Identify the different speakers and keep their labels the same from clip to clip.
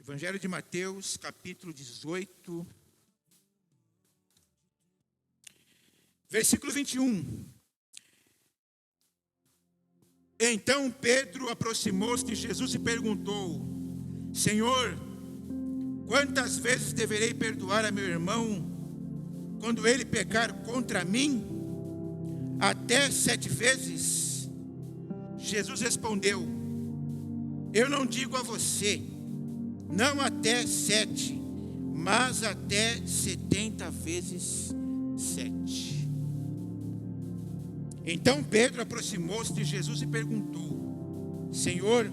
Speaker 1: Evangelho de Mateus, capítulo 18, versículo 21. Então Pedro aproximou-se de Jesus e perguntou: Senhor, quantas vezes deverei perdoar a meu irmão quando ele pecar contra mim? Até 7 vezes? Jesus respondeu: eu não digo a você, não até 7, mas até 70 vezes 7. Então Pedro aproximou-se de Jesus e perguntou: Senhor,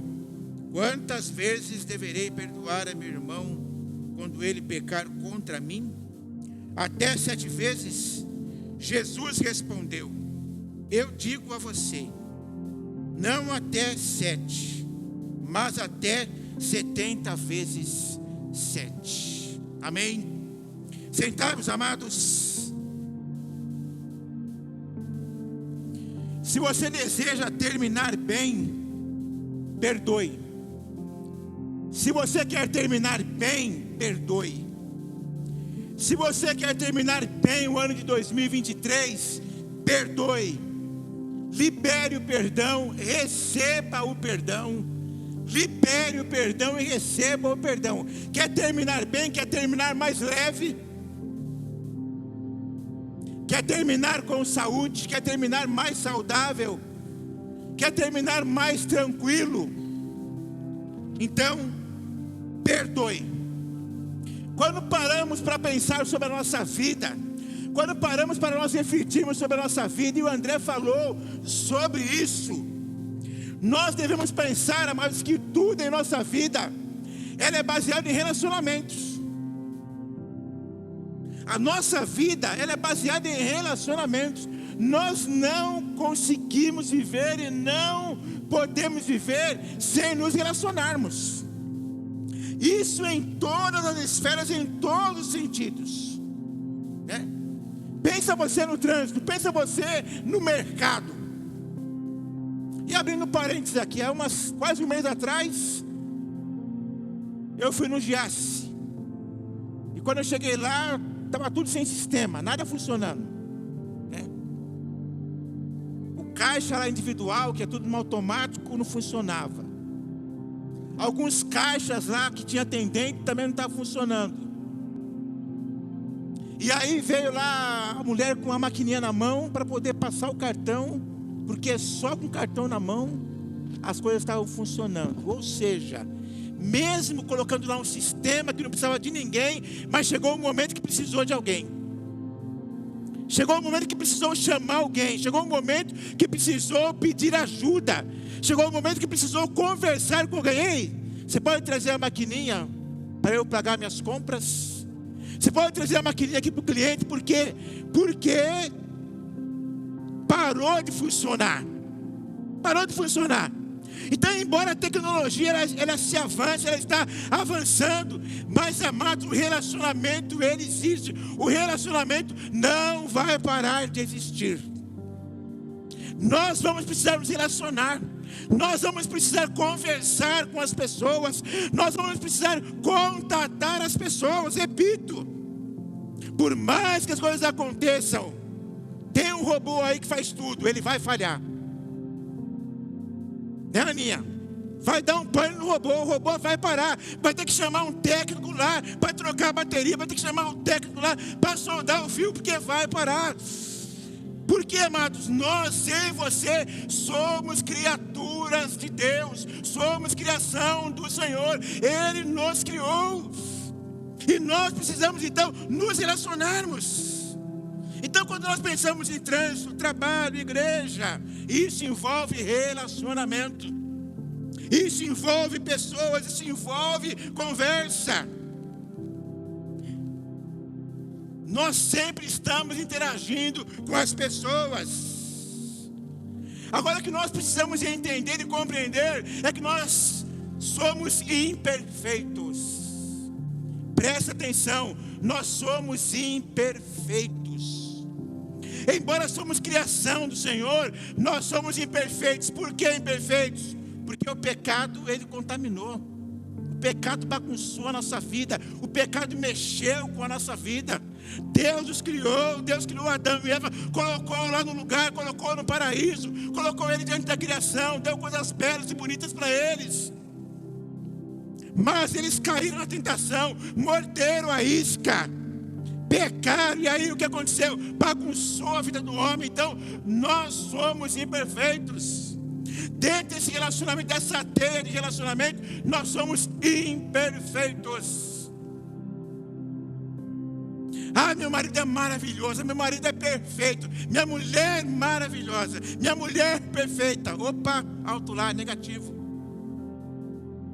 Speaker 1: quantas vezes deverei perdoar a meu irmão quando ele pecar contra mim? Até 7 vezes? Jesus respondeu: eu digo a você, não até 7, mas até 70 vezes 7. Amém? Sentados, amados. Se você deseja terminar bem, perdoe. Se você quer terminar bem, perdoe. Se você quer terminar bem o ano de 2023, perdoe. Libere o perdão, receba o perdão. Libere o perdão e receba o perdão. Quer terminar bem? Quer terminar mais leve? Quer terminar com saúde? Quer terminar mais saudável? Quer terminar mais tranquilo? Então, perdoe. Quando paramos para pensar sobre a nossa vida, quando paramos para nós refletirmos sobre a nossa vida, e o André falou sobre isso, nós devemos pensar, amados, que tudo em nossa vida, ela é baseada em relacionamentos. A nossa vida, ela é baseada em relacionamentos. Nós não conseguimos viver e não podemos viver sem nos relacionarmos. Isso em todas as esferas, em todos os sentidos, né? Pensa você no trânsito, pensa você no mercado. E abrindo parênteses aqui, há quase um mês atrás, eu fui no Giasse. E quando eu cheguei lá, estava tudo sem sistema, nada funcionando, né? O caixa lá individual, que é tudo no automático, não funcionava. Alguns caixas lá que tinha atendente também não estavam funcionando. E aí veio lá a mulher com a maquininha na mão para poder passar o cartão, porque só com o cartão na mão as coisas estavam funcionando. Ou seja, mesmo colocando lá um sistema que não precisava de ninguém, mas chegou um momento que precisou de alguém. Chegou um momento que precisou chamar alguém. Chegou um momento que precisou pedir ajuda. Chegou um momento que precisou conversar com alguém. Ei, você pode trazer a maquininha para eu pagar minhas compras? Você pode trazer a maquininha aqui para o cliente, porque parou de funcionar. Parou de funcionar. Então, embora a tecnologia ela se avance, ela está avançando, mas, amados, o relacionamento ele existe. O relacionamento não vai parar de existir. Nós vamos precisar nos relacionar. Nós vamos precisar conversar com as pessoas. Nós vamos precisar contatar as pessoas. Repito, por mais que as coisas aconteçam, tem um robô aí que faz tudo, ele vai falhar, né, Aninha? Vai dar um pane no robô, o robô vai parar. Vai ter que chamar um técnico lá para trocar a bateria. Vai ter que chamar um técnico lá para soldar o fio, porque vai parar. Porque, amados, nós e você somos criaturas de Deus, somos criação do Senhor, Ele nos criou, e nós precisamos então nos relacionarmos. Então, quando nós pensamos em trânsito, trabalho, igreja, isso envolve relacionamento, isso envolve pessoas, isso envolve conversa. Nós sempre estamos interagindo com as pessoas. Agora, o que nós precisamos entender e compreender é que nós somos imperfeitos. Presta atenção, nós somos imperfeitos. Embora somos criação do Senhor, nós somos imperfeitos. Por que imperfeitos? Porque o pecado ele contaminou. O pecado bagunçou a nossa vida, o pecado mexeu com a nossa vida. Deus os criou, Deus criou Adão e Eva, colocou lá no lugar, colocou no paraíso, colocou ele diante da criação, deu coisas belas e bonitas para eles. Mas eles caíram na tentação, morderam a isca, pecaram, e aí o que aconteceu? Bagunçou a vida do homem. Então nós somos imperfeitos. Dentro desse relacionamento, dessa teia de relacionamento, nós somos imperfeitos. Ah, meu marido é maravilhoso, meu marido é perfeito, minha mulher maravilhosa, minha mulher perfeita. Opa, alto lá, negativo.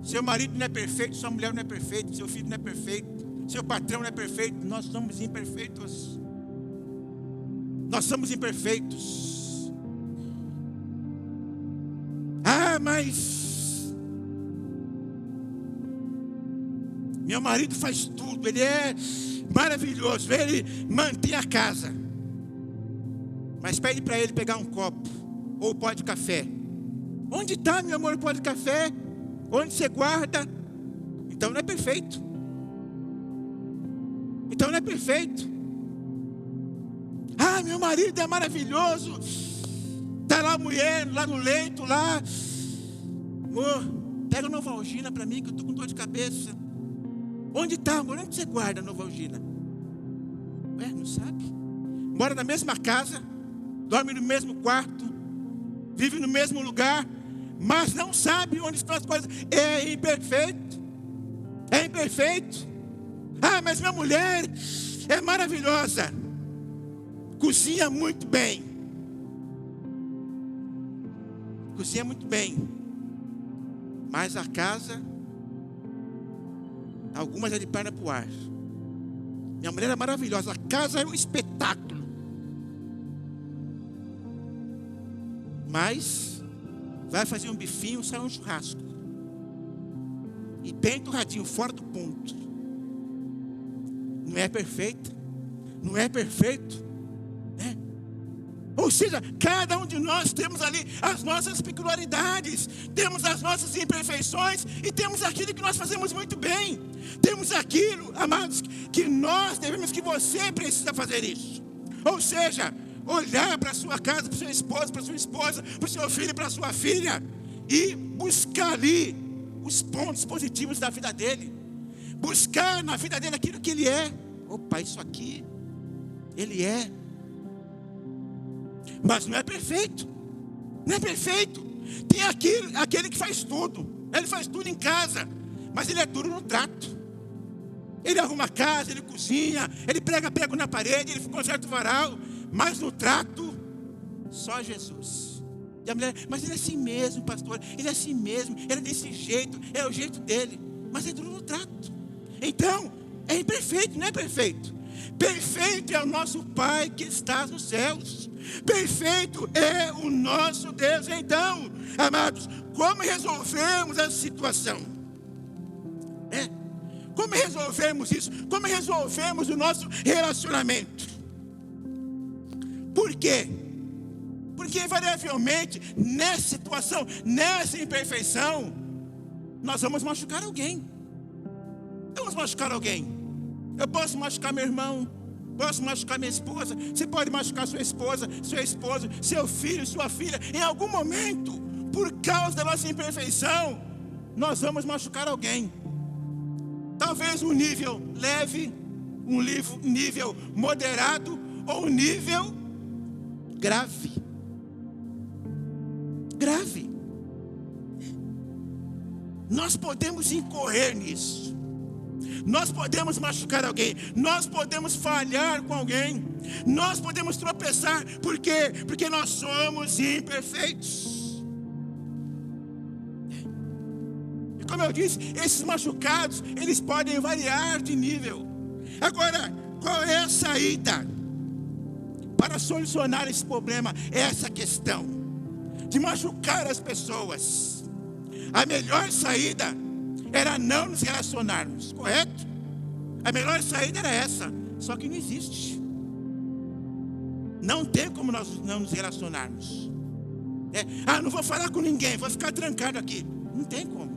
Speaker 1: Seu marido não é perfeito, sua mulher não é perfeita, seu filho não é perfeito, seu patrão não é perfeito. Nós somos imperfeitos. Nós somos imperfeitos. Ah, mas meu marido faz tudo, ele é maravilhoso, ele mantém a casa. Mas pede para ele pegar um copo ou pó de café. Onde está, meu amor, o pó de café? Onde você guarda? Então não é perfeito. Então não é perfeito. Ah, meu marido é maravilhoso. Está lá a mulher, lá no leito, lá. Amor, pega Novalgina para mim que eu estou com dor de cabeça. Onde está, amor? Onde você guarda a Novalgina? Ué, não sabe? Mora na mesma casa, dorme no mesmo quarto, vive no mesmo lugar, mas não sabe onde estão as coisas. É imperfeito. É imperfeito. Ah, mas minha mulher é maravilhosa, cozinha muito bem. Cozinha muito bem. Mas a casa, algumas é de perna para o ar. Minha mulher é maravilhosa, a casa é um espetáculo. Mas vai fazer um bifinho, sai um churrasco. E bem torradinho, fora do ponto. Não é perfeita. Não é perfeito. Né? Ou seja, cada um de nós temos ali as nossas peculiaridades. Temos as nossas imperfeições. E temos aquilo que nós fazemos muito bem. Temos aquilo, amados, que nós devemos, que você precisa fazer isso. Ou seja, olhar para a sua casa, para o seu esposo, para a sua esposa, para o seu filho, para a sua filha, e buscar ali os pontos positivos da vida dele. Buscar na vida dele aquilo que ele é. Opa, isso aqui, ele é. Mas não é perfeito. Não é perfeito. Tem aquele que faz tudo. Ele faz tudo em casa, mas ele é duro no trato. Ele arruma a casa, ele cozinha, ele prega prego na parede, ele conserta o varal. Mas no trato, só Jesus. E a mulher, mas ele é assim mesmo, pastor. Ele é assim mesmo, ele é desse jeito, é o jeito dele. Mas é duro no trato. Então, é imperfeito, não é perfeito. Perfeito é o nosso Pai que está nos céus. Perfeito é o nosso Deus. Então, amados, como resolvemos essa situação? Como resolvemos isso? Como resolvemos o nosso relacionamento? Por quê? Porque invariavelmente, nessa situação, nessa imperfeição, nós vamos machucar alguém. Vamos machucar alguém. Eu posso machucar meu irmão, posso machucar minha esposa, você pode machucar sua esposa, seu esposo, seu filho, sua filha. Em algum momento, por causa da nossa imperfeição, nós vamos machucar alguém. Talvez um nível leve, um nível moderado ou um nível grave. Grave. Nós podemos incorrer nisso. Nós podemos machucar alguém. Nós podemos falhar com alguém. Nós podemos tropeçar. Por quê? Porque nós somos imperfeitos. E como eu disse, esses machucados, eles podem variar de nível. Agora, qual é a saída para solucionar esse problema, essa questão de machucar as pessoas? A melhor saída era não nos relacionarmos, correto? A melhor saída era essa, só que não existe. Não tem como nós não nos relacionarmos. Não vou falar com ninguém, vou ficar trancado aqui. Não tem como.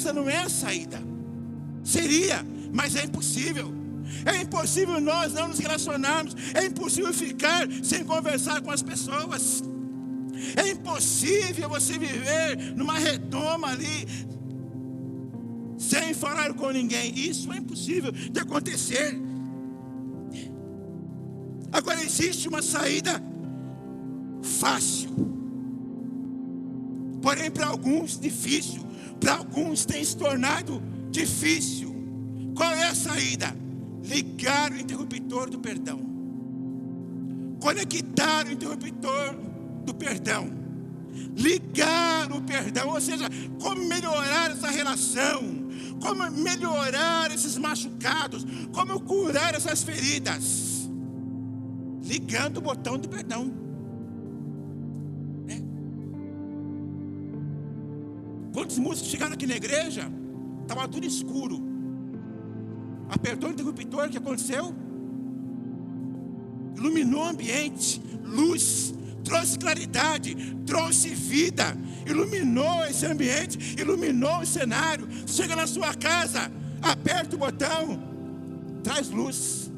Speaker 1: essa não é a saída. Seria, mas é impossível. É impossível nós não nos relacionarmos. É impossível ficar sem conversar com as pessoas. É impossível você viver numa redoma ali sem falar com ninguém. Isso é impossível de acontecer. Agora existe uma saída fácil, porém para alguns difícil. Para alguns tem se tornado difícil. Qual é a saída? Ligar o interruptor do perdão. Conectar o interruptor do perdão. Ligar o perdão, ou seja, como melhorar essa relação, como melhorar esses machucados, como curar essas feridas, ligando o botão do perdão. Quantos músicos chegaram aqui na igreja, estava tudo escuro, apertou o interruptor, o que aconteceu? Iluminou o ambiente, luz, trouxe claridade, trouxe vida, iluminou esse ambiente, iluminou o cenário. Chega na sua casa, aperta o botão, traz luz.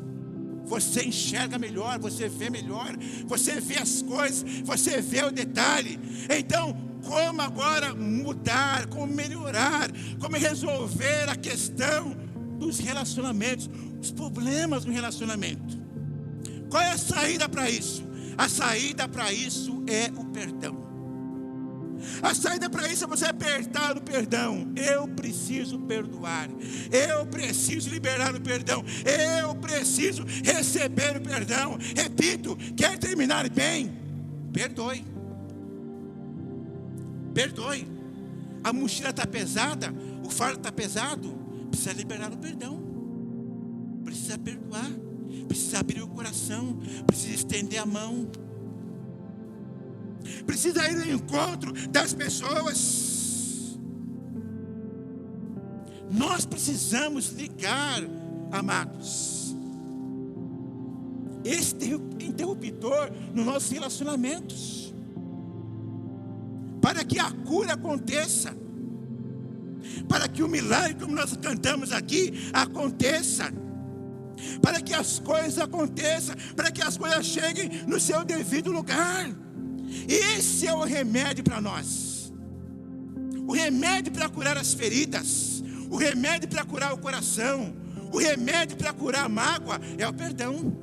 Speaker 1: Você enxerga melhor, você vê melhor, você vê as coisas, você vê o detalhe. Então, como agora mudar, como melhorar, como resolver a questão dos relacionamentos, os problemas no relacionamento? Qual é a saída para isso? A saída para isso é o perdão. A saída para isso é você apertar o perdão. Eu preciso perdoar. Eu preciso liberar o perdão. Eu preciso receber o perdão. Repito, quer terminar bem? Perdoe. Perdoe. A mochila está pesada, o fardo está pesado. Precisa liberar o perdão. Precisa perdoar. Precisa abrir o coração. Precisa estender a mão. Precisa ir ao encontro das pessoas. Nós precisamos ligar, amados, esse interruptor nos nossos relacionamentos, para que a cura aconteça, para que o milagre, como nós cantamos aqui, aconteça, para que as coisas aconteçam, para que as coisas cheguem no seu devido lugar. Esse é o remédio para nós. O remédio para curar as feridas, o remédio para curar o coração, o remédio para curar a mágoa é o perdão.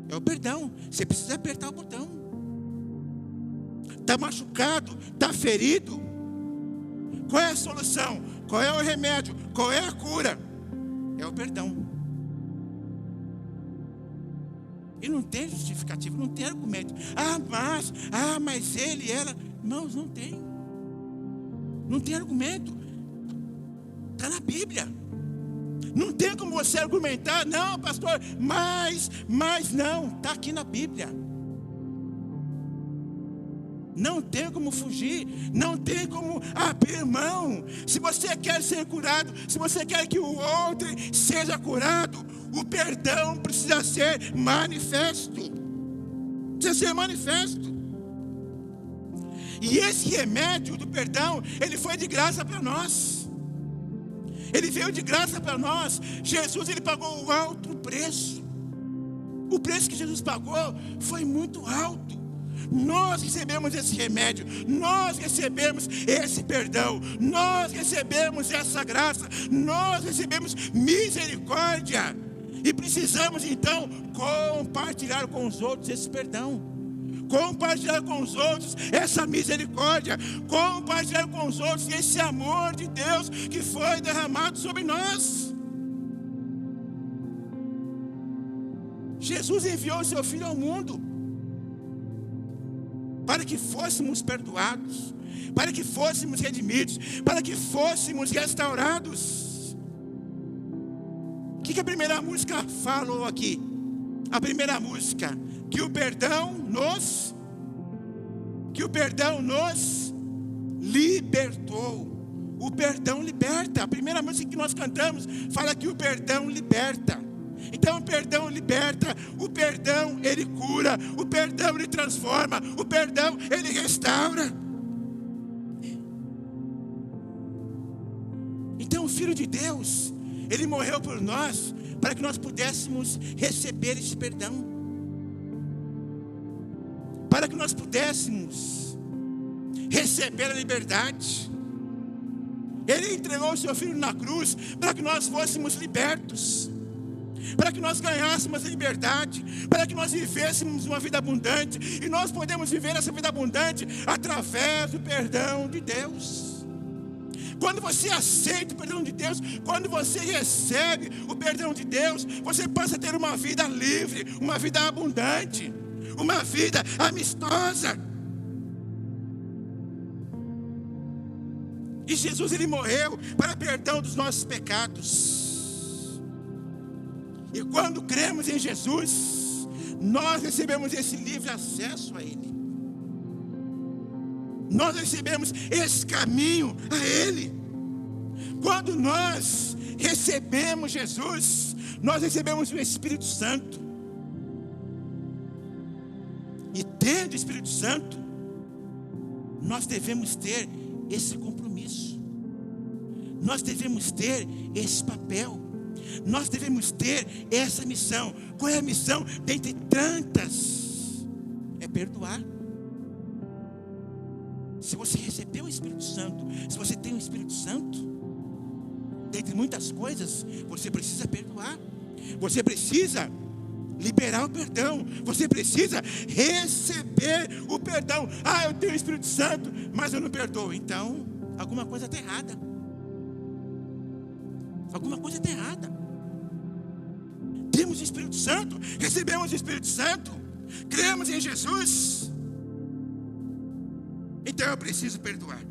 Speaker 1: É o perdão. Você precisa apertar o botão. Está machucado, está ferido. Qual é a solução? Qual é o remédio? Qual é a cura? É o perdão. E não tem justificativo, não tem argumento. Mas ele, ela. Irmãos, não tem. Não tem argumento. Está na Bíblia. Não tem como você argumentar, não, pastor, mas não, está aqui na Bíblia. Não tem como fugir, não tem como abrir mão. Se você quer ser curado, se você quer que o outro seja curado, o perdão precisa ser manifesto. Precisa ser manifesto. E esse remédio do perdão, ele foi de graça para nós. Ele veio de graça para nós. Jesus, ele pagou um alto preço. O preço que Jesus pagou foi muito alto. Nós recebemos esse remédio, nós recebemos esse perdão, nós recebemos essa graça, nós recebemos misericórdia. E precisamos então compartilhar com os outros esse perdão, compartilhar com os outros essa misericórdia, compartilhar com os outros esse amor de Deus que foi derramado sobre nós. Jesus enviou o seu Filho ao mundo para que fôssemos perdoados, para que fôssemos redimidos, para que fôssemos restaurados. O que a primeira música falou aqui? A primeira música, que o perdão nos libertou. O perdão liberta. A primeira música que nós cantamos fala que o perdão liberta. Então o perdão liberta, o perdão ele cura, o perdão ele transforma, o perdão ele restaura. Filho de Deus, Ele morreu por nós, para que nós pudéssemos receber esse perdão, para que nós pudéssemos receber a liberdade. Ele entregou o seu Filho na cruz, para que nós fôssemos libertos, para que nós ganhássemos a liberdade, para que nós vivêssemos uma vida abundante. E nós podemos viver essa vida abundante através do perdão de Deus. Quando você aceita o perdão de Deus, quando você recebe o perdão de Deus, você passa a ter uma vida livre, uma vida abundante, uma vida amistosa. E Jesus, Ele morreu para perdão dos nossos pecados. E quando cremos em Jesus, nós recebemos esse livre acesso a Ele. Nós recebemos esse caminho a Ele. Quando nós recebemos Jesus, nós recebemos o Espírito Santo. E tendo o Espírito Santo, nós devemos ter esse compromisso. Nós devemos ter esse papel. Nós devemos ter essa missão. Qual é a missão? Dentre tantas, é perdoar. Se você recebeu o Espírito Santo, se você tem o Espírito Santo, dentre muitas coisas, você precisa perdoar. Você precisa liberar o perdão. Você precisa receber o perdão. Ah, eu tenho o Espírito Santo, mas eu não perdoo. Então, alguma coisa está errada. Alguma coisa está errada. Temos o Espírito Santo, recebemos o Espírito Santo, cremos em Jesus. Então eu preciso perdoar.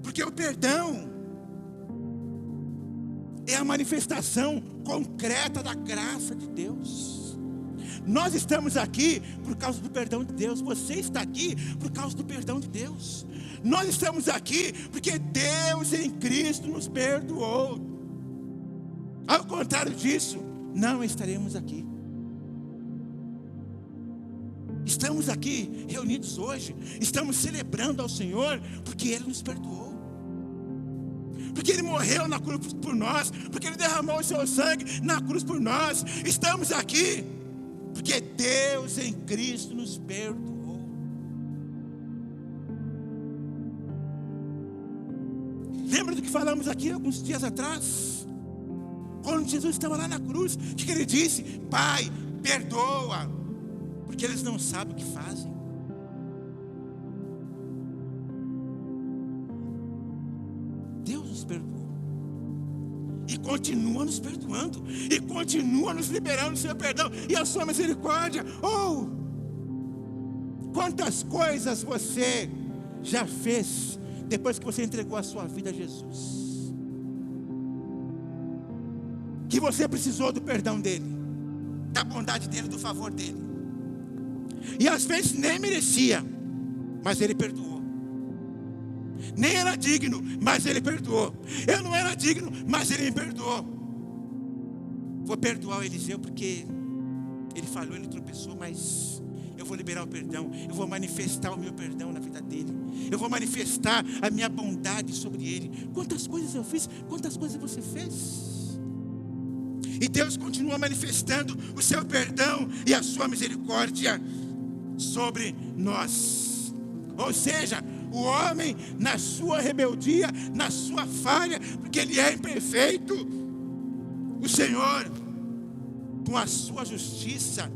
Speaker 1: Porque o perdão é a manifestação concreta da graça de Deus. Nós estamos aqui por causa do perdão de Deus. Você está aqui por causa do perdão de Deus. Nós estamos aqui porque Deus em Cristo nos perdoou. Ao contrário disso, não estaremos aqui. Estamos aqui reunidos hoje, estamos celebrando ao Senhor porque Ele nos perdoou, porque Ele morreu na cruz por nós, porque Ele derramou o seu sangue na cruz por nós. Estamos aqui porque Deus em Cristo nos perdoou. Lembra do que falamos aqui alguns dias atrás? Quando Jesus estava lá na cruz, o que Ele disse? Pai, perdoa, porque eles não sabem o que fazem. Deus nos perdoou e continua nos perdoando, e continua nos liberando o seu perdão e a sua misericórdia. Quantas coisas você já fez depois que você entregou a sua vida a Jesus, que você precisou do perdão dele, da bondade dele, do favor dele, e às vezes nem merecia, mas Ele perdoou. Nem era digno, mas Ele perdoou. Eu não era digno, mas Ele me perdoou. Vou perdoar o Eliseu porque ele falhou, ele tropeçou, mas eu vou liberar o perdão. Eu vou manifestar o meu perdão na vida dele. Eu vou manifestar a minha bondade sobre ele. Quantas coisas eu fiz, quantas coisas você fez? E Deus continua manifestando o seu perdão e a sua misericórdia sobre nós. Ou seja, o homem na sua rebeldia, na sua falha, porque ele é imperfeito, o Senhor, com a sua justiça,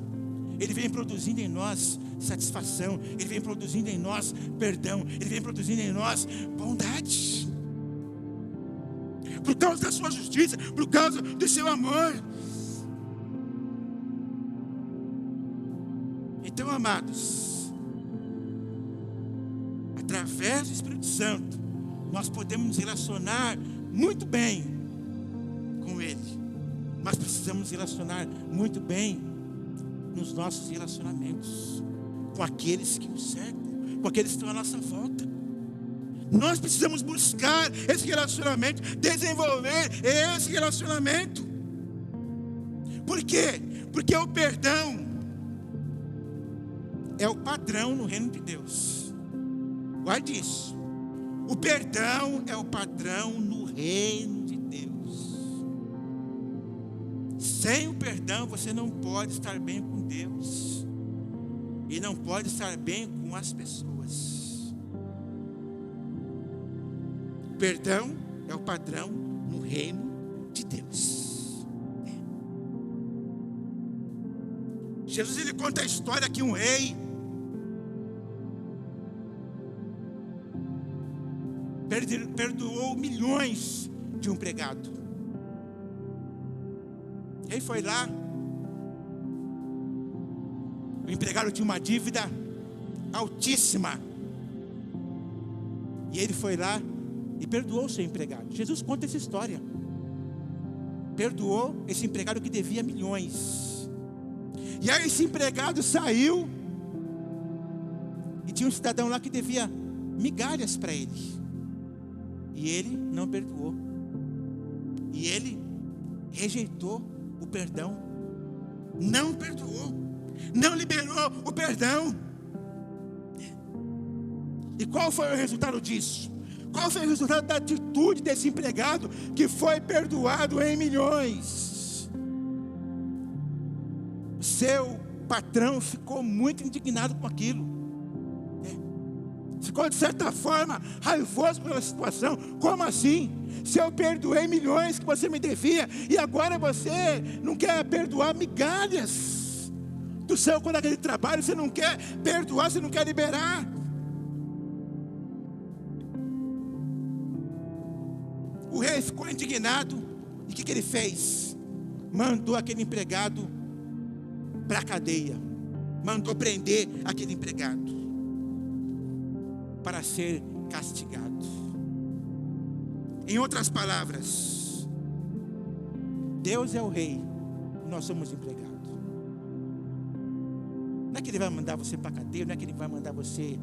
Speaker 1: Ele vem produzindo em nós satisfação, Ele vem produzindo em nós perdão, Ele vem produzindo em nós bondade. Por causa da sua justiça, por causa do seu amor. Então, amados, através do Espírito Santo, nós podemos nos relacionar muito bem com Ele. Mas precisamos nos relacionar muito bem nos nossos relacionamentos, com aqueles que nos cercam, com aqueles que estão à nossa volta. Nós precisamos buscar esse relacionamento, desenvolver esse relacionamento. Por quê? Porque o perdão é o padrão no reino de Deus. Guarde isso. O perdão é o padrão no reino de Deus. Sem o perdão você não pode estar bem com Deus. E não pode estar bem com as pessoas. O perdão é o padrão no reino de Deus. Jesus, ele conta a história que um rei perdoou milhões de um empregado. Ele foi lá, o empregado tinha uma dívida altíssima, e ele foi lá e perdoou o seu empregado. Jesus conta essa história. Perdoou esse empregado que devia milhões. E aí esse empregado saiu, e tinha um cidadão lá que devia migalhas para ele. E ele não perdoou. E ele rejeitou o perdão. Não perdoou. Não liberou o perdão. E qual foi o resultado disso? Qual foi o resultado da atitude desse empregado que foi perdoado em milhões? O seu patrão ficou muito indignado com aquilo. Ficou de certa forma raivoso pela situação. Como assim? Se eu perdoei milhões que você me devia, e agora você não quer perdoar migalhas do seu colega de trabalho, você não quer perdoar, você não quer liberar. O rei ficou indignado, e o que ele fez? Mandou aquele empregado para a cadeia, mandou prender aquele empregado para ser castigado. Em outras palavras, Deus é o rei e nós somos empregados. Não é que ele vai mandar você para a cadeia, não é que ele vai mandar você,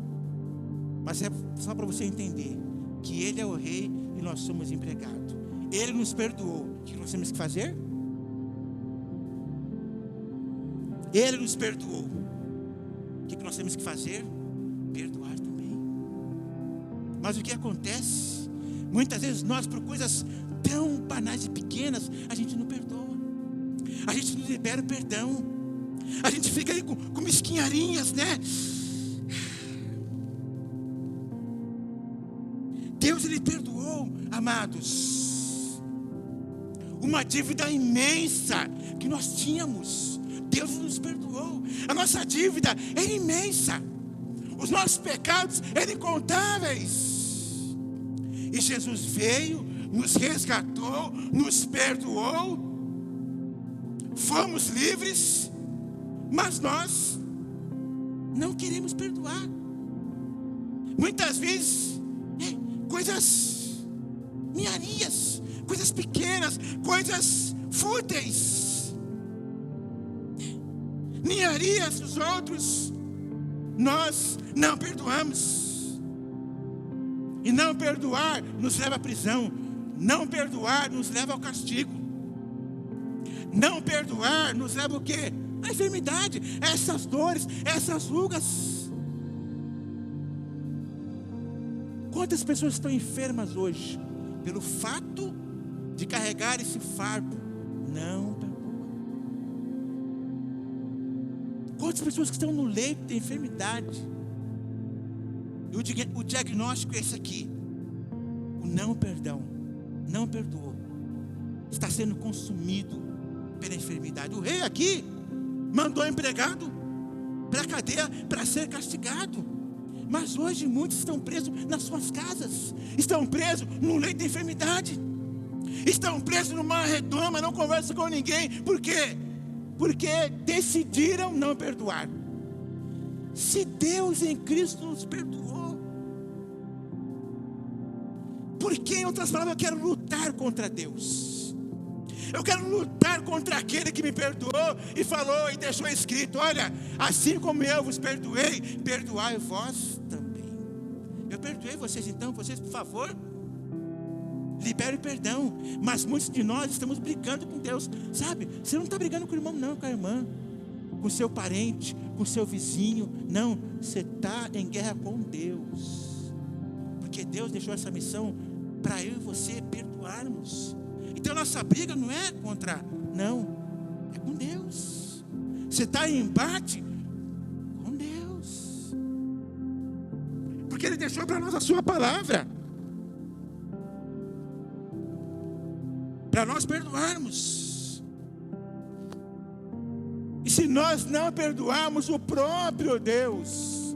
Speaker 1: mas é só para você entender que ele é o rei e nós somos empregados. Ele nos perdoou. O que nós temos que fazer? Ele nos perdoou. O que nós temos que fazer? Perdoar também. Mas o que acontece? Muitas vezes nós, por coisas tão banais e pequenas, a gente não perdoa. A gente não libera o perdão. A gente fica aí com mesquinharinhas, né? Deus, ele perdoou, amados, uma dívida imensa que nós tínhamos. Deus nos perdoou. A nossa dívida é imensa. Os nossos pecados eram incontáveis. E Jesus veio, nos resgatou, nos perdoou. Fomos livres, mas nós não queremos perdoar. Muitas vezes, coisas minharias, coisas pequenas, coisas fúteis, ninharias dos outros, nós não perdoamos. E não perdoar nos leva à prisão. Não perdoar nos leva ao castigo. Não perdoar nos leva o quê? A enfermidade, essas dores, essas rugas. Quantas pessoas estão enfermas hoje pelo fato de carregar esse fardo? Não perdoa. Quantas pessoas que estão no leito de enfermidade? E o diagnóstico é esse aqui: o não perdão, não perdoou, está sendo consumido pela enfermidade. O rei aqui mandou o empregado para a cadeia para ser castigado. Mas hoje muitos estão presos nas suas casas, estão presos no leito de enfermidade, estão presos numa redoma, não conversam com ninguém. Por quê? Porque decidiram não perdoar. Se Deus em Cristo nos perdoou, por que, em outras palavras, eu quero lutar contra Deus? Eu quero lutar contra aquele que me perdoou e falou e deixou escrito: olha, assim como eu vos perdoei, perdoai vós também. Eu perdoei vocês, então vocês, por favor, libere o perdão. Mas muitos de nós estamos brigando com Deus. Sabe, você não está brigando com o irmão, não, com a irmã, com o seu parente, com o seu vizinho. Não, você está em guerra com Deus. Porque Deus deixou essa missão para eu e você perdoarmos. Então nossa briga não é é com Deus. Você está em embate com Deus, porque Ele deixou para nós a sua palavra, para nós perdoarmos. E se nós não perdoarmos, o próprio Deus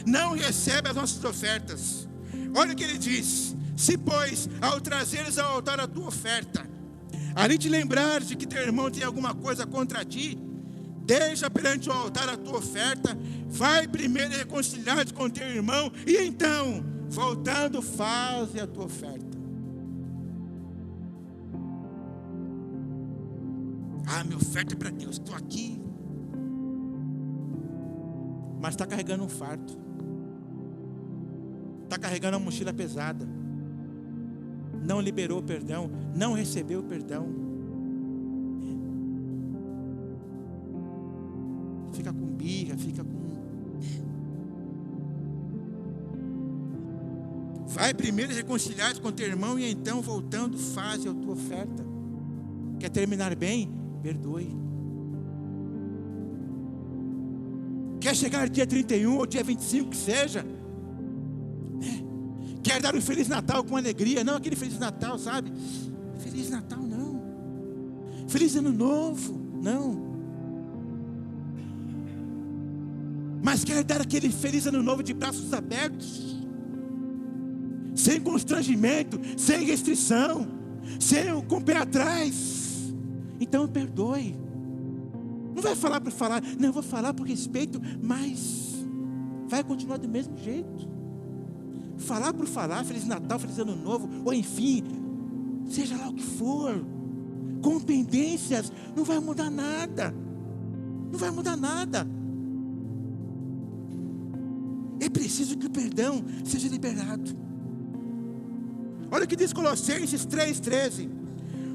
Speaker 1: não recebe as nossas ofertas. Olha o que Ele diz: se pois ao trazeres ao altar a tua oferta, além de lembrar de que teu irmão tem alguma coisa contra ti, deixa perante o altar a tua oferta, vai primeiro reconciliar-te com teu irmão, e então, voltando, faze a tua oferta. Minha oferta é para Deus, estou aqui, mas está carregando um fardo, está carregando uma mochila pesada, não liberou o perdão, não recebeu o perdão, fica com birra, vai primeiro reconciliar-te com teu irmão, e então, voltando, faz a tua oferta. Quer terminar bem? Perdoe. Quer chegar dia 31 ou dia 25 que seja, quer dar um Feliz Natal com alegria, não aquele Feliz Natal, sabe? Feliz Natal não, Feliz Ano Novo não, mas quer dar aquele Feliz Ano Novo de braços abertos, sem constrangimento, sem restrição, com o pé atrás. Então perdoe. Não vai falar por falar, não, eu vou falar por respeito, mas vai continuar do mesmo jeito. Falar por falar, Feliz Natal, Feliz Ano Novo, ou enfim, seja lá o que for, com pendências, não vai mudar nada. Não vai mudar nada. É preciso que o perdão seja liberado. Olha o que diz Colossenses 3,13: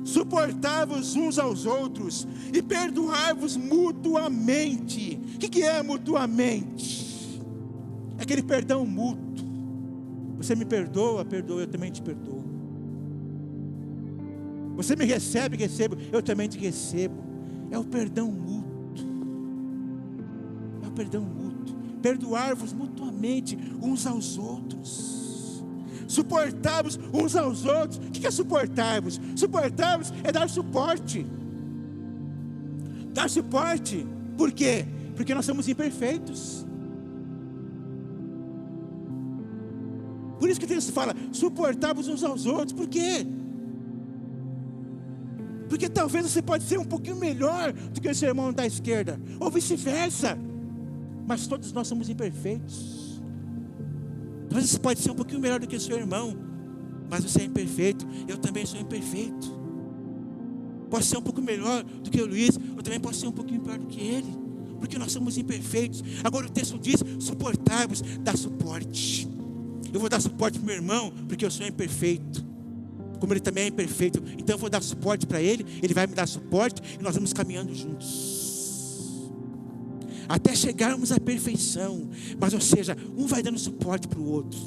Speaker 1: suportai-vos uns aos outros e perdoai-vos mutuamente. O que é mutuamente? É aquele perdão mútuo. Você me perdoa, eu também te perdoo. Você me recebe, recebo, eu também te recebo. É o perdão mútuo. É o perdão mútuo. Perdoar-vos mutuamente uns aos outros. Suportar-vos uns aos outros. O que é suportar-vos? Suportar-vos é dar suporte. Dar suporte. Por quê? Porque nós somos imperfeitos. Por isso que Deus fala, suportar-vos uns aos outros. Por quê? Porque talvez você pode ser um pouquinho melhor do que o seu irmão da esquerda, ou vice-versa. Mas todos nós somos imperfeitos. Talvez você pode ser um pouquinho melhor do que o seu irmão, mas você é imperfeito. Eu também sou imperfeito. Posso ser um pouco melhor do que o Luiz, eu também posso ser um pouquinho pior do que ele, porque nós somos imperfeitos. Agora o texto diz, suportar-vos, dar suporte. Eu vou dar suporte para o meu irmão, porque eu sou imperfeito, como ele também é imperfeito. Então eu vou dar suporte para ele, ele vai me dar suporte, e nós vamos caminhando juntos, até chegarmos à perfeição. Mas ou seja, um vai dando suporte para o outro.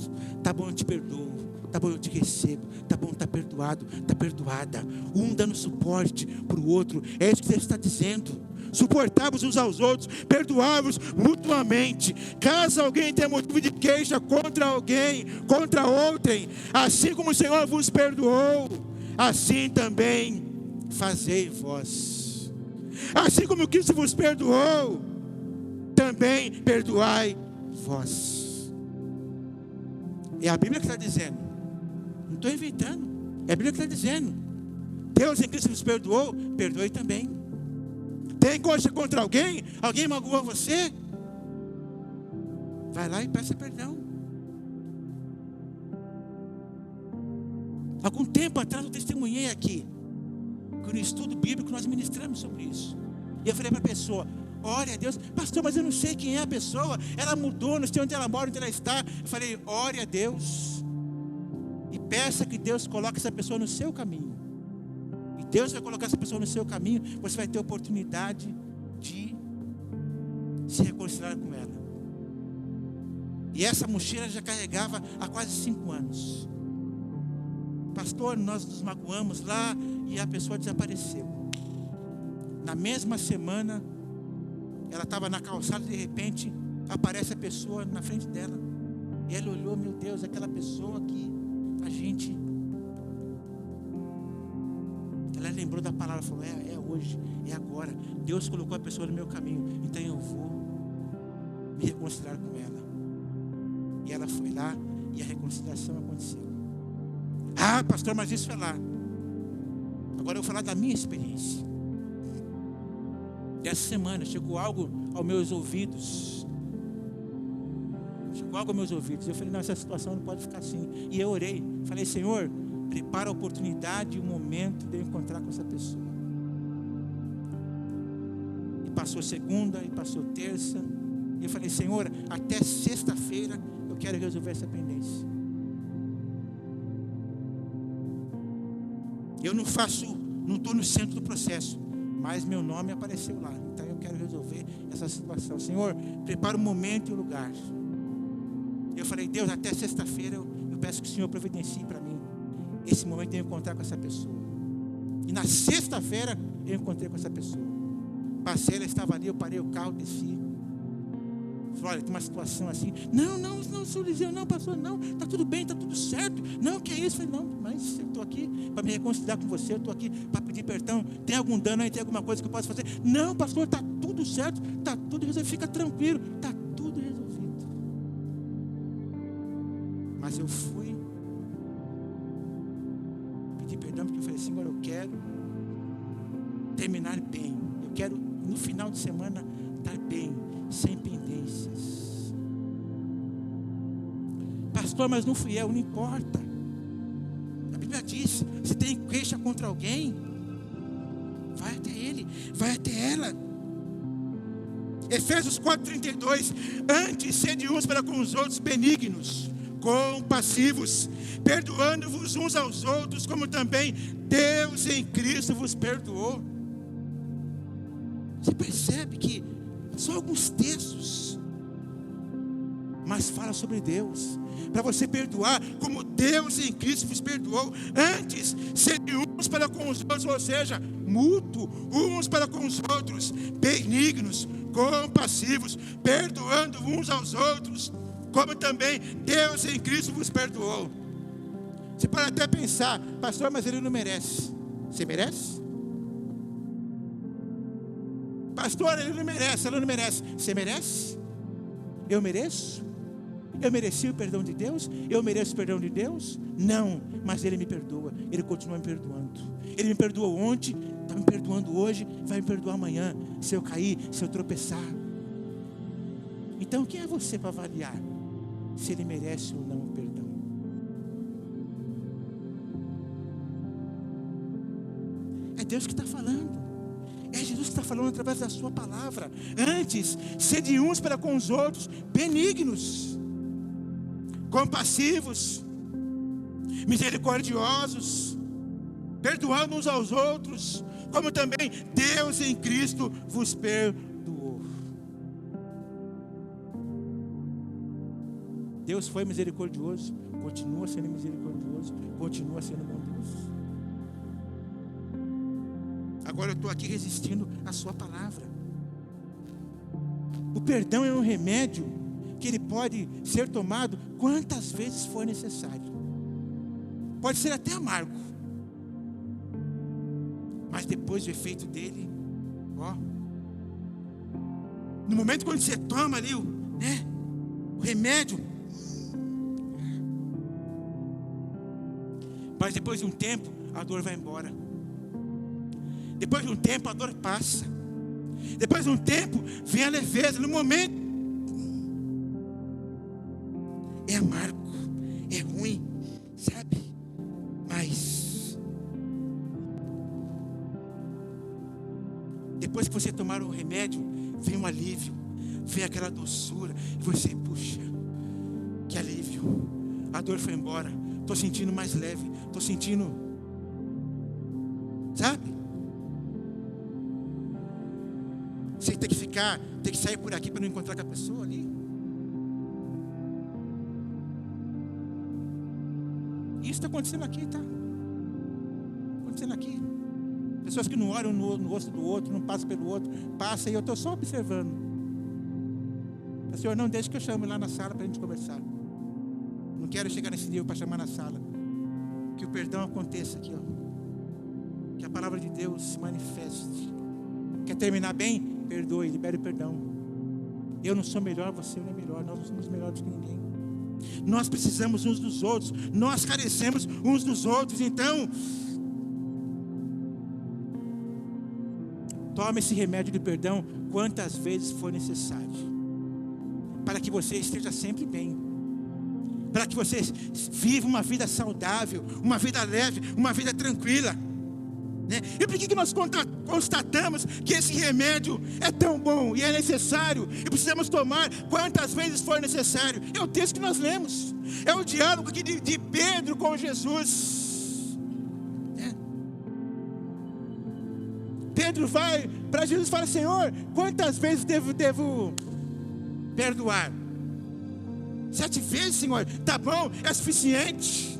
Speaker 1: Tá bom, eu te perdoo. Tá bom, eu te recebo. Tá bom, tá perdoado, tá perdoada. Um dando suporte para o outro. É isso que Deus está dizendo. Suportar-vos uns aos outros, perdoar-vos mutuamente. Caso alguém tenha motivo de queixa contra alguém, contra outrem, assim como o Senhor vos perdoou, assim também fazei vós. Assim como Cristo vos perdoou, também perdoai vós. É a Bíblia que está dizendo. Não estou inventando. É a Bíblia que está dizendo. Deus em Cristo vos perdoou, perdoe também. Tem coisa contra alguém? Alguém magoou você? Vai lá e peça perdão. Algum tempo atrás eu testemunhei aqui, que no estudo bíblico nós ministramos sobre isso. E eu falei para a pessoa, ore a Deus. Pastor, mas eu não sei quem é a pessoa. Ela mudou, não sei onde ela mora, onde ela está. Eu falei, ore a Deus e peça que Deus coloque essa pessoa no seu caminho. E Deus vai colocar essa pessoa no seu caminho. Você vai ter oportunidade de se reconciliar com ela. E essa mochila já carregava há quase 5 anos. Pastor, nós nos magoamos lá e a pessoa desapareceu. Na mesma semana, ela estava na calçada e de repente aparece a pessoa na frente dela. E ela olhou, meu Deus, aquela pessoa que a gente... Ela lembrou da palavra, falou, é hoje, é agora. Deus colocou a pessoa no meu caminho, então eu vou me reconciliar com ela. E ela foi lá e a reconciliação aconteceu. Ah, pastor, mas isso é lá. Agora eu vou falar da minha experiência. Dessa semana chegou algo aos meus ouvidos. Eu falei, não, essa situação não pode ficar assim. E eu orei, falei, Senhor, prepara a oportunidade e o momento de eu encontrar com essa pessoa. E passou segunda, e passou terça. E eu falei, Senhor, até sexta-feira eu quero resolver essa pendência. Eu não estou no centro do processo, mas meu nome apareceu lá. Então eu quero resolver essa situação. Senhor, prepara o momento e o lugar. Eu falei, Deus, até sexta-feira eu peço que o Senhor providencie para mim esse momento de eu encontrar com essa pessoa. E na sexta-feira eu encontrei com essa pessoa. Passei, ela estava ali, eu parei o carro, desci. Falei, olha, tem uma situação assim. Não, senhor Eliseu, não, pastor, não, está tudo bem, está tudo certo. Não, que é isso? Eu falei, não, mas eu estou aqui para me reconciliar com você, eu estou aqui para pedir perdão. Tem algum dano aí, tem alguma coisa que eu possa fazer? Não, pastor, está tudo certo, está tudo resolvido, fica tranquilo, está tudo resolvido. Mas eu fui pedir perdão porque eu falei, Senhor, eu quero terminar bem. Eu quero, no final de semana, estar bem, sem pendências. Pastor, mas não fui eu, não importa. A Bíblia diz, se tem queixa contra alguém, vai até ele, vai até ela. Efésios 4:32, antes sede uns para com os outros benignos, compassivos, perdoando-vos uns aos outros, como também Deus em Cristo vos perdoou. Você percebe que são alguns textos, mas fala sobre Deus, para você perdoar como Deus em Cristo vos perdoou. Antes, sede uns para com os outros, ou seja, mútuo, uns para com os outros, benignos, compassivos, perdoando uns aos outros, como também Deus em Cristo vos perdoou. Você pode até pensar, pastor, mas ele não merece. Você merece? Pastor, ele não merece, ela não merece. Você merece? Eu mereço? Eu mereci o perdão de Deus? Eu mereço o perdão de Deus? Não, mas Ele me perdoa. Ele continua me perdoando. Ele me perdoou ontem, está me perdoando hoje, vai me perdoar amanhã, se eu cair, se eu tropeçar. Então quem é você para avaliar se Ele merece ou não o perdão? É Deus que está falando. É Jesus que está falando através da sua palavra. Antes, sede uns para com os outros, benignos, compassivos, misericordiosos, perdoando uns aos outros, como também Deus em Cristo vos perdoou. Deus foi misericordioso, continua sendo misericordioso, continua sendo bondoso. Agora eu estou aqui resistindo à sua palavra. O perdão é um remédio que ele pode ser tomado quantas vezes for necessário. Pode ser até amargo, mas depois o efeito dele, no momento quando você toma ali o remédio, mas depois de um tempo a dor vai embora. Depois de um tempo a dor passa. Depois de um tempo vem a leveza. No momento é amargo, é ruim, sabe? Mas depois que você tomar o remédio, vem um alívio, vem aquela doçura, e você, puxa, que alívio. A dor foi embora, estou sentindo mais leve, estou sentindo, sabe? Você tem que sair por aqui para não encontrar com a pessoa ali. está acontecendo aqui, tá? Acontecendo aqui. Pessoas que não olham no rosto do outro, não passam pelo outro, passa e eu estou só observando. Senhor, não deixe que eu chame lá na sala para a gente conversar. Não quero chegar nesse nível para chamar na sala. Que o perdão aconteça aqui, ó. Que a palavra de Deus se manifeste. Quer terminar bem? Perdoe, libere o perdão. Eu não sou melhor, você não é melhor. Nós não somos melhores que ninguém. Nós precisamos uns dos outros. Nós carecemos uns dos outros. Então, tome esse remédio de perdão quantas vezes for necessário. Para que você esteja sempre bem. Para que você viva uma vida saudável, uma vida leve, uma vida tranquila. Né? E por que nós constatamos que esse remédio é tão bom e é necessário e precisamos tomar quantas vezes for necessário? É o texto que nós lemos, é o diálogo aqui de Pedro com Jesus. Pedro vai para Jesus e fala: Senhor, quantas vezes devo perdoar? 7 vezes, Senhor, tá bom, é suficiente.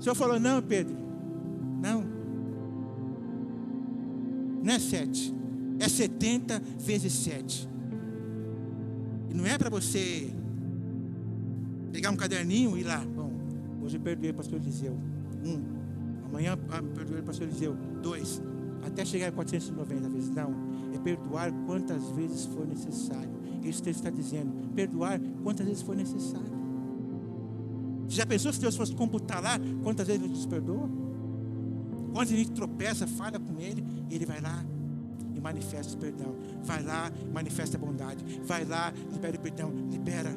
Speaker 1: O Senhor falou: não, Pedro, não é 7, é 70 vezes 7. E não é para você pegar um caderninho e ir lá: bom, hoje eu perdoei o pastor Eliseu 1, amanhã perdoei o pastor Eliseu 2, até chegar a 490 vezes. Não, é perdoar quantas vezes for necessário. Isso que ele está dizendo, perdoar quantas vezes for necessário. Você já pensou se Deus fosse computar lá quantas vezes Ele nos perdoa? Quando a gente tropeça, falha com Ele, Ele vai lá e manifesta o perdão. Vai lá e manifesta a bondade. Vai lá, libera o perdão, libera.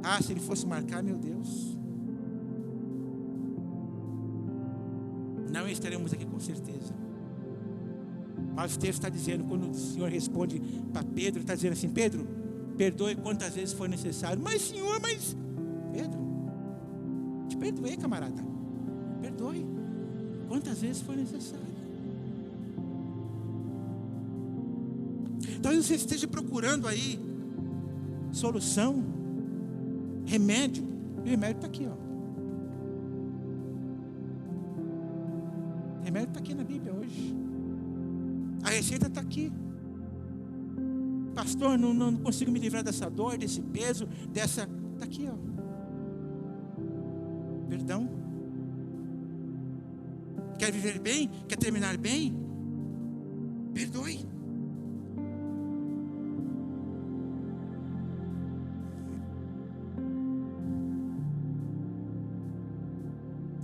Speaker 1: Ah, se Ele fosse marcar, meu Deus, não estaremos aqui com certeza. Mas o texto está dizendo, quando o Senhor responde para Pedro, Ele está dizendo assim: Pedro, perdoe quantas vezes for necessário. Mas Senhor, Pedro, te perdoei, camarada. Perdoe quantas vezes for necessário. Talvez você esteja procurando aí solução, remédio. O remédio está aqui, ó. O remédio está aqui na Bíblia hoje. A receita está aqui. Pastor, não consigo me livrar dessa dor, desse peso, dessa... Está aqui, ó. Perdão. Quer viver bem? Quer terminar bem? Perdoe.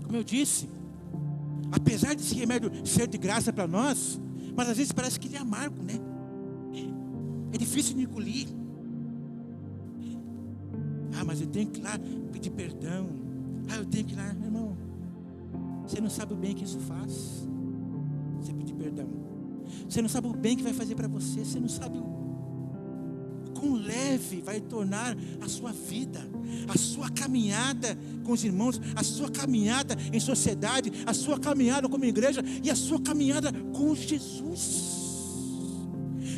Speaker 1: Como eu disse, apesar desse remédio ser de graça para nós, mas às vezes parece que ele é amargo, né? É difícil de engolir. Ah, mas eu tenho que ir lá pedir perdão. Ah, eu tenho que ir lá, irmão. Você não sabe o bem que isso faz. Você pedir perdão. Você não sabe o bem que vai fazer para você. Você não sabe o quão leve vai tornar a sua vida, a sua caminhada com os irmãos, a sua caminhada em sociedade, a sua caminhada como igreja e a sua caminhada com Jesus.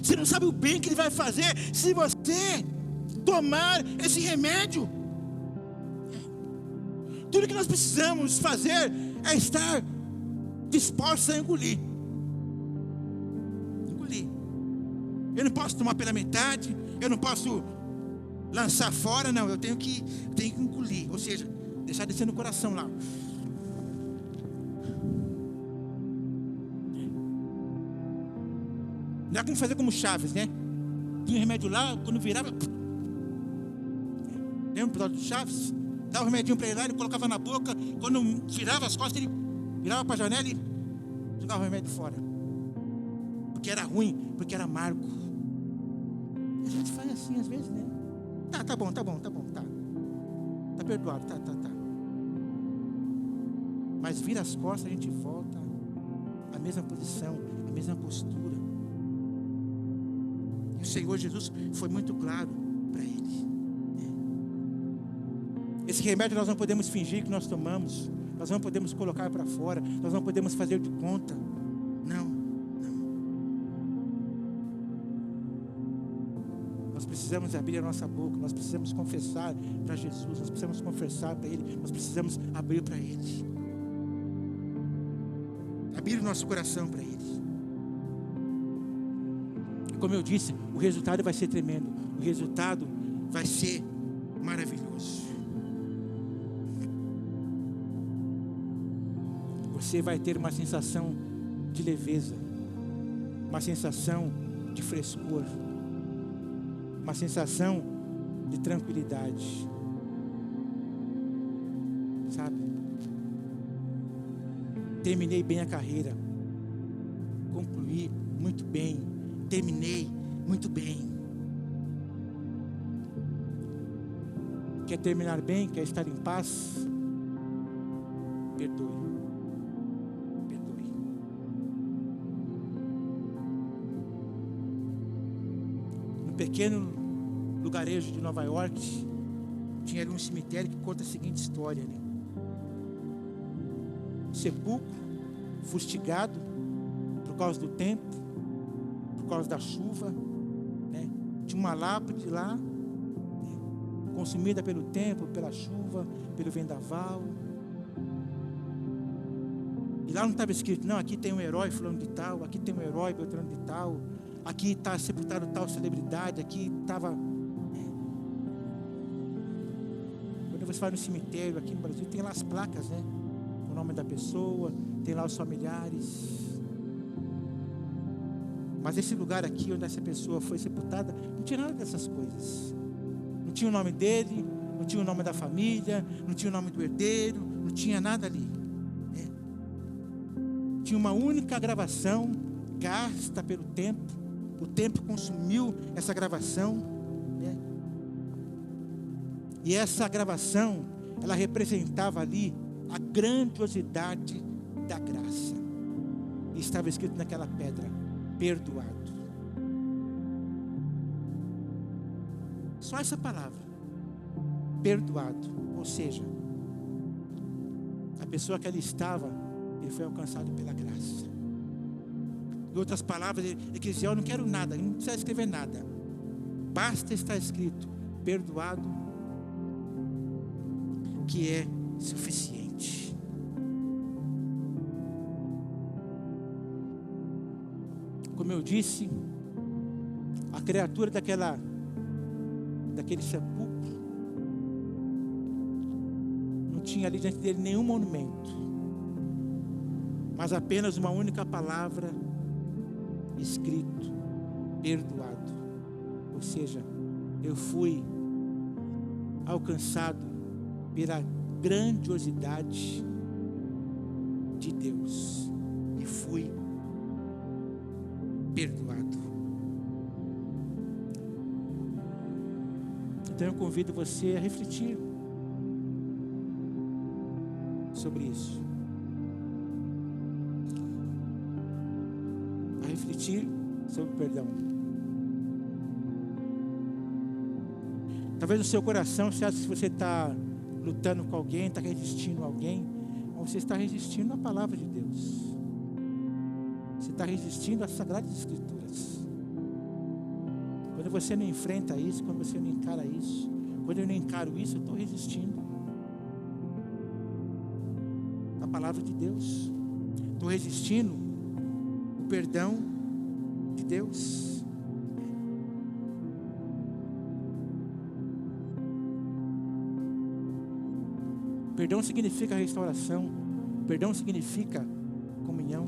Speaker 1: Você não sabe o bem que Ele vai fazer se você tomar esse remédio. Tudo que nós precisamos fazer é estar dispostos a engolir. Eu não posso tomar pela metade, eu não posso lançar fora, não. Eu tenho que engolir, ou seja, deixar descer no coração lá. Não é como fazer como Chaves, né? Tinha um remédio lá, quando virava... Lembra o episódio do Chaves? Dava o remedinho para ele lá, ele colocava na boca. Quando virava as costas, ele virava para a janela e jogava o remédio fora. Porque era ruim, porque era amargo. A gente faz assim às vezes, né? Tá bom. Tá perdoado, tá. Mas vira as costas, a gente volta à mesma posição, à mesma postura. E o Senhor Jesus foi muito claro para ele. Esse remédio nós não podemos fingir que nós tomamos. Nós não podemos colocar para fora. Nós não podemos fazer de conta. Não. Nós precisamos abrir a nossa boca, nós precisamos confessar para Jesus, nós precisamos confessar para Ele, nós precisamos abrir para Ele. Abrir o nosso coração para Ele. Como eu disse, o resultado vai ser tremendo, o resultado vai ser maravilhoso. Você vai ter uma sensação de leveza, uma sensação de frescor, uma sensação de tranquilidade, sabe? Terminei bem a carreira, concluí muito bem, terminei muito bem. Quer terminar bem, quer estar em paz? Perdoe. Pequeno lugarejo de Nova York, tinha ali um cemitério que conta a seguinte história, né? Sepulcro, fustigado por causa do tempo, por causa da chuva, né? Tinha uma lápide lá, né? Consumida pelo tempo, pela chuva, pelo vendaval. E lá não estava escrito, não, aqui tem um herói fulano de tal, aqui tem um herói beltrano de tal, aqui está sepultado tal celebridade, aqui estava... Quando você vai no cemitério aqui no Brasil, tem lá as placas, né? O nome da pessoa, tem lá os familiares. Mas esse lugar aqui, onde essa pessoa foi sepultada, não tinha nada dessas coisas. Não tinha o nome dele, não tinha o nome da família, não tinha o nome do herdeiro, não tinha nada ali. Né? Tinha uma única gravação, gasta pelo tempo. O tempo consumiu essa gravação, né? E essa gravação, ela representava ali a grandiosidade da graça. E estava escrito naquela pedra: perdoado. Só essa palavra, perdoado. Ou seja, a pessoa que ali estava, ele foi alcançado pela graça. Em outras palavras, ele dizia: eu não quero nada, não precisa escrever nada, basta estar escrito perdoado, que é suficiente. Como eu disse, a criatura daquele sepulcro não tinha ali diante dele nenhum monumento, mas apenas uma única palavra escrito: perdoado. Ou seja, eu fui alcançado pela grandiosidade de Deus e fui perdoado. Então eu convido você a refletir sobre isso. Refletir sobre o perdão. Talvez no seu coração você ache que você está lutando com alguém, está resistindo a alguém, ou você está resistindo à palavra de Deus. Você está resistindo às Sagradas Escrituras. Quando você não enfrenta isso, quando você não encara isso, quando eu não encaro isso, eu estou resistindo à palavra de Deus. Estou resistindo o perdão de Deus. Perdão significa restauração. Perdão significa comunhão.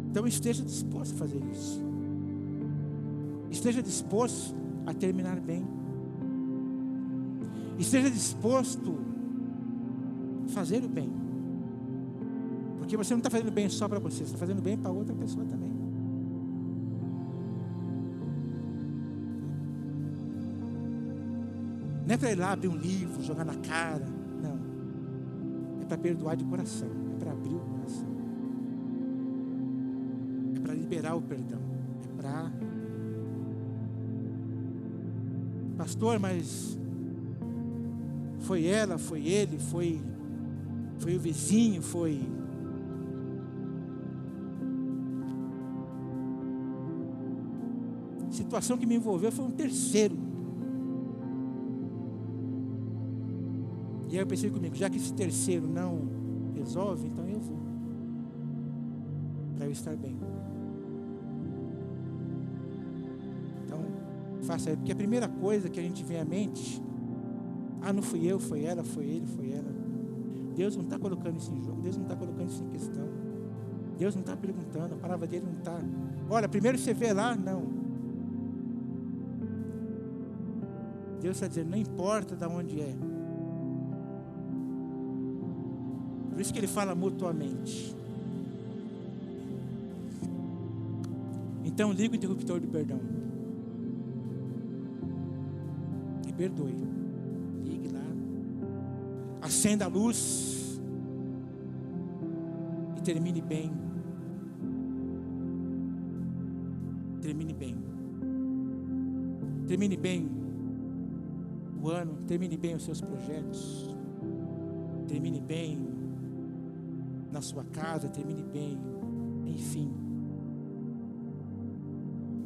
Speaker 1: Então esteja disposto a fazer isso. Esteja disposto a terminar bem. Esteja disposto a fazer o bem. Porque você não está fazendo bem só para você, você está fazendo bem para outra pessoa também. Não é para ir lá abrir um livro, jogar na cara. Não. É para perdoar de coração. É para abrir o coração. É para liberar o perdão. É para... Pastor, mas foi ela, foi ele, foi o vizinho, foi situação que me envolveu foi um terceiro. E aí eu pensei comigo, já que esse terceiro não resolve, então eu vou, para eu estar bem. Então, faça aí, porque a primeira coisa que a gente vem à mente, não fui eu, foi ela, foi ele, foi ela. Deus não está colocando isso em jogo, Deus não está colocando isso em questão. Deus não está perguntando, a palavra dele não está. Olha, primeiro você vê lá, não. Deus está dizendo, não importa de onde é. Por isso que ele fala mutuamente. Então liga o interruptor do perdão. E perdoe. Ligue lá. Acenda a luz. E termine bem. Termine bem. Termine bem o ano. Termine bem os seus projetos. Termine bem na sua casa, termine bem, enfim.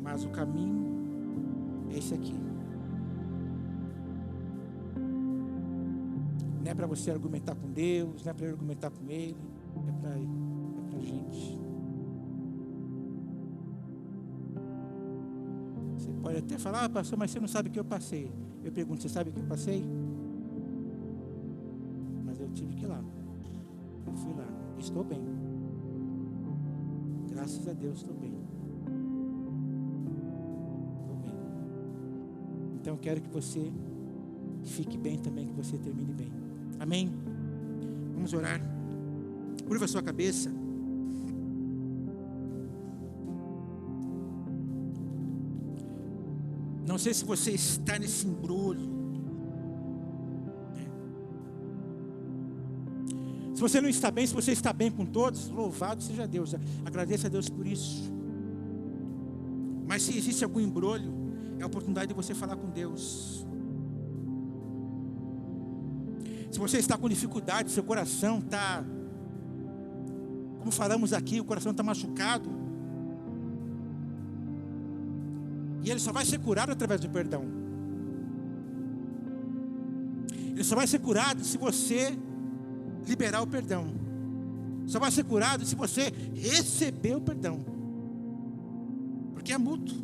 Speaker 1: Mas o caminho é esse aqui. Não é para você argumentar com Deus, não é para argumentar com Ele, é para a gente. Você pode até falar, pastor, mas você não sabe o que eu passei. Eu pergunto, você sabe o que eu passei? Mas eu tive que ir lá. Eu fui lá. Estou bem. Graças a Deus estou bem. Estou bem. Então eu quero que você fique bem também, que você termine bem. Amém? Vamos orar. Curva a sua cabeça. Não sei se você está nesse embrulho. Se você não está bem, se você está bem com todos, louvado seja Deus. Agradeça a Deus por isso. Mas se existe algum embrulho, é a oportunidade de você falar com Deus. Se você está com dificuldade, seu coração está, como falamos aqui, o coração está machucado. E ele só vai ser curado através do perdão. Ele só vai ser curado se você liberar o perdão. Só vai ser curado se você receber o perdão. Porque é mútuo.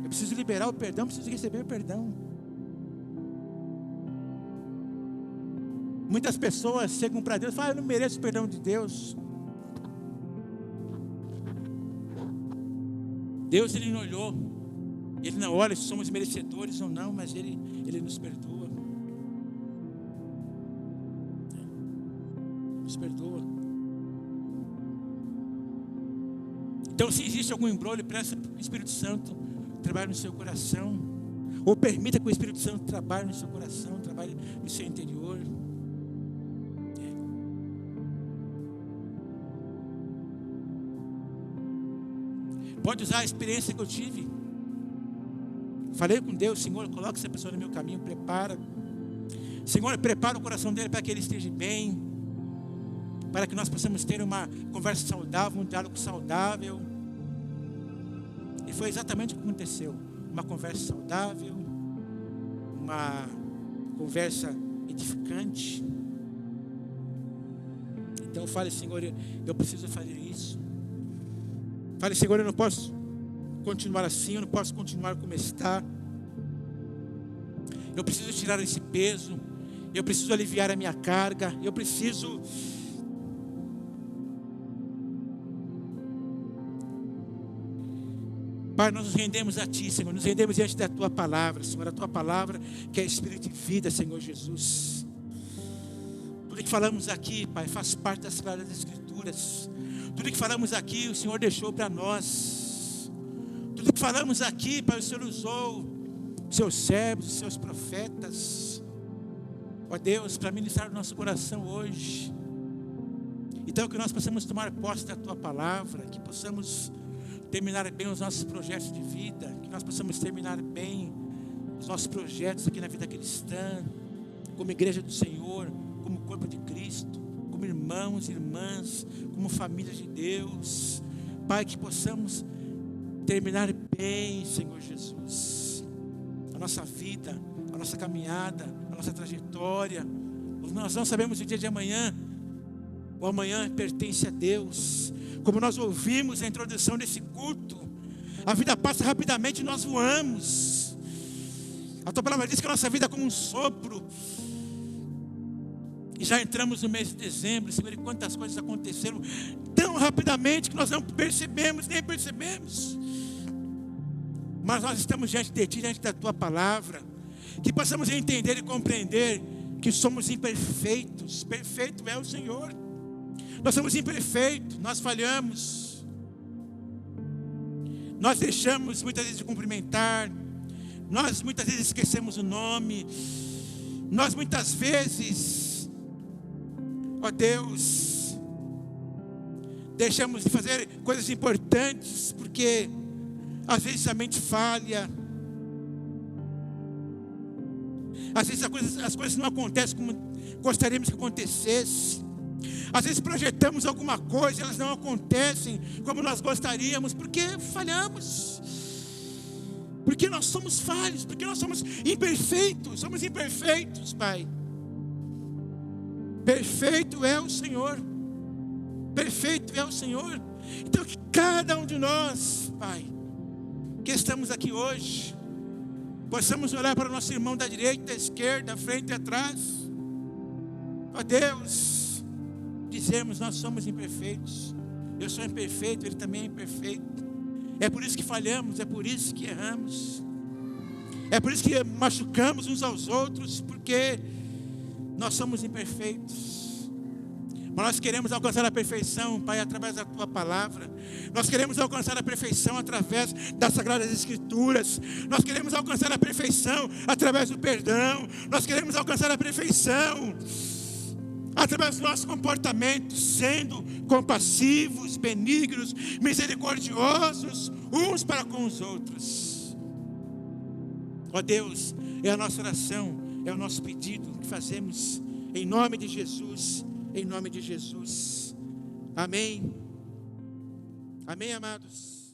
Speaker 1: Eu preciso liberar o perdão, preciso receber o perdão. Muitas pessoas chegam para Deus e falam, eu não mereço o perdão de Deus. Deus, Ele não olhou. Ele não olha se somos merecedores ou não, mas Ele nos perdoa. Nos perdoa. Então, se existe algum embrulho, peça para o Espírito Santo trabalhe no seu coração, ou permita que o Espírito Santo trabalhe no seu coração, trabalhe no seu interior. Pode usar a experiência que eu tive. Falei com Deus, Senhor, coloca essa pessoa no meu caminho, prepara. Senhor, prepara o coração dele para que ele esteja bem, para que nós possamos ter uma conversa saudável, um diálogo saudável. E foi exatamente o que aconteceu. Uma conversa saudável, uma conversa edificante. Então fale, Senhor, eu preciso fazer isso. Fale, Senhor, eu não posso continuar assim, eu não posso continuar como está. Eu preciso tirar esse peso, eu preciso aliviar a minha carga, eu preciso... Pai, nós nos rendemos a Ti, Senhor, nos rendemos diante da Tua palavra, Senhor, a Tua palavra que é Espírito de vida, Senhor Jesus. Tudo que falamos aqui, Pai, faz parte das Sagradas Escrituras. Tudo que falamos aqui, o Senhor deixou para nós. Tudo que falamos aqui, Pai, o Senhor usou os seus servos, os seus profetas, ó Deus, para ministrar o nosso coração hoje. Então que nós possamos tomar posse da Tua palavra, que possamos terminar bem os nossos projetos de vida, que nós possamos terminar bem os nossos projetos aqui na vida cristã, como igreja do Senhor, como corpo de Cristo, como irmãos e irmãs, como família de Deus. Pai, que possamos terminar bem, Senhor Jesus, a nossa vida, a nossa caminhada, a nossa trajetória. Nós não sabemos o dia de amanhã. O amanhã pertence a Deus. Como nós ouvimos a introdução desse culto, a vida passa rapidamente e nós voamos. A tua palavra diz que a nossa vida é como um sopro. E já entramos no mês de dezembro, Senhor, e quantas coisas aconteceram tão rapidamente que nós não percebemos, nem percebemos. Mas nós estamos diante de Ti, diante da Tua palavra, que possamos entender e compreender que somos imperfeitos. Perfeito é o Senhor. Nós somos imperfeitos, nós falhamos. Nós deixamos muitas vezes de cumprimentar. Nós muitas vezes esquecemos o nome. Nós muitas vezes, ó Deus, deixamos de fazer coisas importantes porque às vezes a mente falha. Às vezes as coisas não acontecem como gostaríamos que acontecesse. Às vezes projetamos alguma coisa e elas não acontecem como nós gostaríamos, porque falhamos. Porque nós somos falhos, porque nós somos imperfeitos, Pai. Perfeito é o Senhor. Perfeito é o Senhor. Então que cada um de nós, Pai, que estamos aqui hoje, possamos olhar para o nosso irmão da direita, da esquerda, da frente e atrás. Ó Deus, dizemos: nós somos imperfeitos. Eu sou imperfeito, Ele também é imperfeito. É por isso que falhamos, é por isso que erramos. É por isso que machucamos uns aos outros, porque nós somos imperfeitos. Mas nós queremos alcançar a perfeição, Pai, através da Tua palavra. Nós queremos alcançar a perfeição através das Sagradas Escrituras. Nós queremos alcançar a perfeição através do perdão. Nós queremos alcançar a perfeição através do nosso comportamento, sendo compassivos, benignos, misericordiosos uns para com os outros. Ó Deus, é a nossa oração, é o nosso pedido que fazemos em nome de Jesus. Em nome de Jesus. Amém. Amém, amados.